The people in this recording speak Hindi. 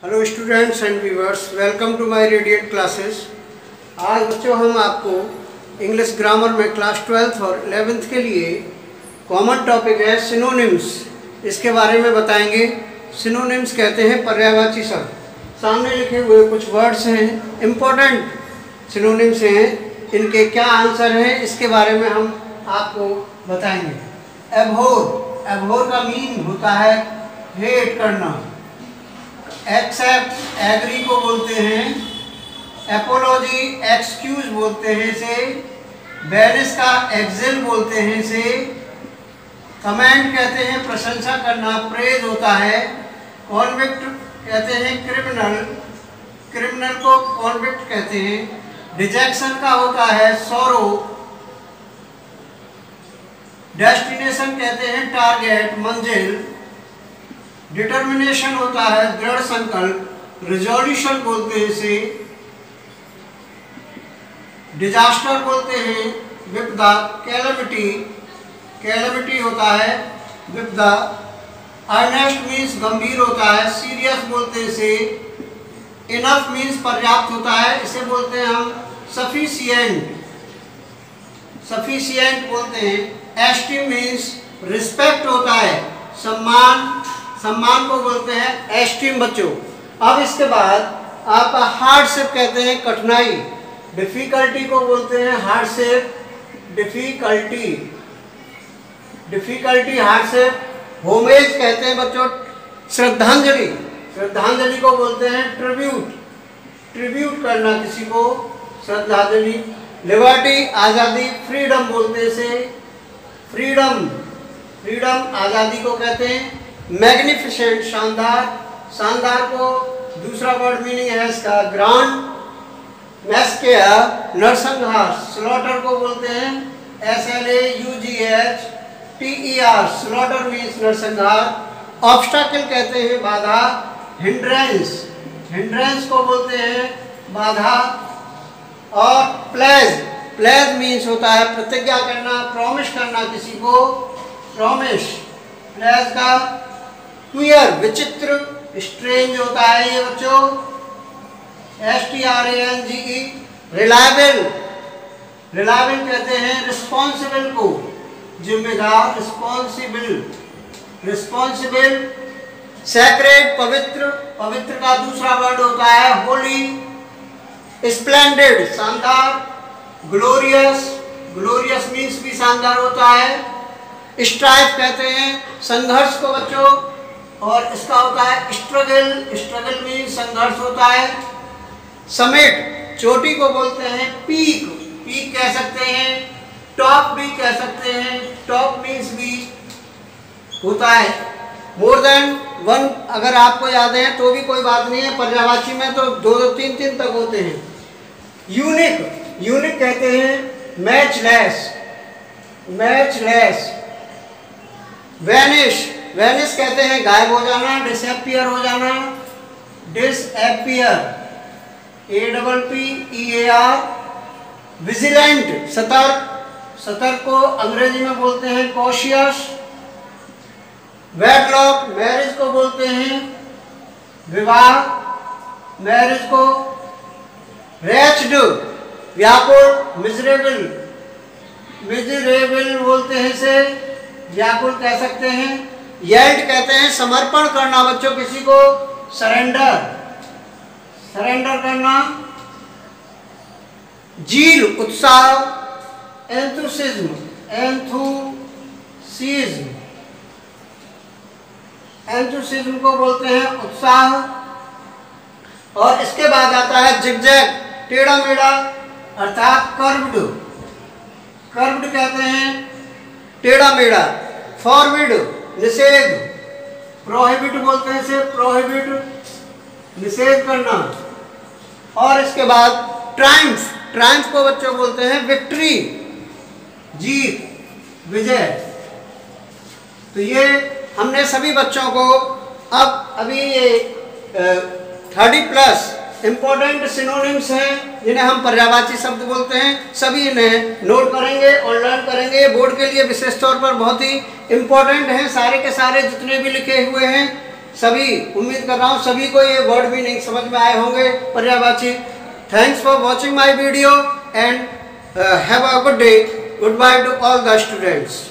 Hello students and viewers, welcome to my radiant classes. आज बच्चों हम आपको इंग्लिश ग्रामर में क्लास 12th और 11th के लिए कॉमन टॉपिक है सिनोनिम्स, इसके बारे में बताएंगे। सिनोनिम्स कहते हैं पर्यायवाची शब्द। सामने लिखे हुए कुछ वर्ड्स हैं, इम्पोर्टेंट सिनोनिम्स हैं, इनके क्या आंसर हैं इसके बारे में हम आपको बताएंगे। एब्होर, एब्होर का मीन होता है हेट करना। एक्सेप्ट, एग्री को बोलते हैं। एपोलॉजी, एक्सक्यूज बोलते हैं इसे। बैनिश का एक्सेल बोलते हैं इसे। कमेंट कहते हैं प्रशंसा करना, प्रेज होता है। कॉन्विक्ट कहते हैं क्रिमिनल, क्रिमिनल को कॉन्विक्ट कहते हैं। रिजेक्शन का होता है सॉरो। डेस्टिनेशन कहते हैं टारगेट, मंजिल। डिटर्मिनेशन होता है दृढ़ संकल्प, रिजोल्यूशन बोलते हैं इसे। डिजास्टर बोलते हैं विपदा, कैलेमिटी, कैलेमिटी होता है विपदा। अर्नेस्ट मीन्स गंभीर होता है, सीरियस बोलते हैं इसे। इनफ मीन्स पर्याप्त होता है, इसे बोलते हैं हम सफिशिएंट, सफिशिएंट बोलते हैं। एस्टीम मीन्स रिस्पेक्ट होता है, सम्मान, सम्मान को बोलते हैं एस्टीम बच्चों। अब इसके बाद आपका हार्डशिप कहते हैं कठिनाई। डिफिकल्टी को बोलते हैं hardship, difficulty, difficulty hardship. Homage कहते हैं बच्चों श्रद्धांजलि, श्रद्धांजलि को बोलते हैं ट्रिब्यूट, ट्रिब्यूट करना किसी को, श्रद्धांजलि। लिबर्टी, आज़ादी, फ्रीडम बोलते हैं इसे, फ्रीडम, फ्रीडम आज़ादी को कहते हैं। मैग्निफिसेंट, शानदार, शानदार को दूसरा वर्ड मीनिंग है इसका ग्रांड। मैस्केया, नरसंहार, स्लॉटर को बोलते हैं SLAUGHTER, स्लॉटर मीन्स नरसंहार। ऑब्स्टैकल कहते हैं बाधा। हिंड्रेंस, हिंड्रेंस को बोलते हैं बाधा। और प्लेज, प्लेज मीन्स होता है प्रतिज्ञा करना, प्रॉमिस करना किसी को, प्रॉमिस। प्लेज का क्वियर, विचित्र, स्ट्रेंज होता है ये बच्चों, STRANGE। रिलायबल, रिलायबल कहते हैं रिस्पॉन्सिबल को, जिम्मेदार, रिस्पॉन्सिबल, रिस्पॉन्सिबल। सैक्रेड, पवित्र, पवित्र का दूसरा वर्ड होता है होली। स्प्लेंडेड, शानदार। ग्लोरियस, ग्लोरियस मीन्स भी शानदार होता है। स्ट्राइफ कहते हैं संघर्ष को बच्चों, और इसका होता है स्ट्रगल, स्ट्रगल मीन्स संघर्ष होता है। समिट, चोटी को बोलते हैं पीक, पीक कह सकते हैं। टॉप भी कह सकते हैं, टॉप मीन्स भी होता है। मोर देन वन अगर आपको याद है तो भी कोई बात नहीं है, पर्यायवाची में तो दो दो तीन तीन तक होते हैं। यूनिक, यूनिक कहते हैं मैचलेस, मैचलेस। वैनिश, वैनिश कहते हैं गायब हो जाना, डिसअपियर हो जाना, डिसअपियर, APPEAR। विजिलेंट, सतर्क, सतर्क को अंग्रेजी में बोलते हैं कॉशियस। वेडलॉक, मैरिज को बोलते हैं विवाह, मैरिज को। रेच्ड, व्याकुल, मिजरेबल, मिजरेबल बोलते हैं इसे, व्याकुल कह सकते हैं। येल्ड कहते हैं समर्पण करना बच्चों किसी को, सरेंडर, सरेंडर करना। जील, उत्साह। एंथुसिज्म, एंथुसिज्म, एंथुसिज्म को बोलते हैं उत्साह। और इसके बाद आता है जिगजैग, टेढ़ा मेढ़ा, अर्थात कर्व्ड, कर्व्ड कहते हैं टेढ़ा मेढ़ा। फॉरवर्ड, निषेध, प्रोहिबिट बोलते हैं इसे, प्रोहिबिट, निषेध करना। और इसके बाद ट्रायम्फ, ट्रायम्फ को बच्चों बोलते हैं विक्ट्री, जीत, विजय। तो ये हमने सभी बच्चों को अब अभी ये 30+ इंपॉर्टेंट सिनोनिम्स हैं जिन्हें हम पर्यायवाची शब्द बोलते हैं, सभी इन्हें नोट करेंगे और लर्न करेंगे। बोर्ड के लिए विशेष तौर पर बहुत ही इम्पोर्टेंट हैं, सारे के सारे जितने भी लिखे हुए हैं सभी, उम्मीद कर रहा हूँ सभी को ये वर्ड मीनिंग समझ में आए होंगे पर्यायवाची। Thanks for watching my video and have a good day. Good by two all the students.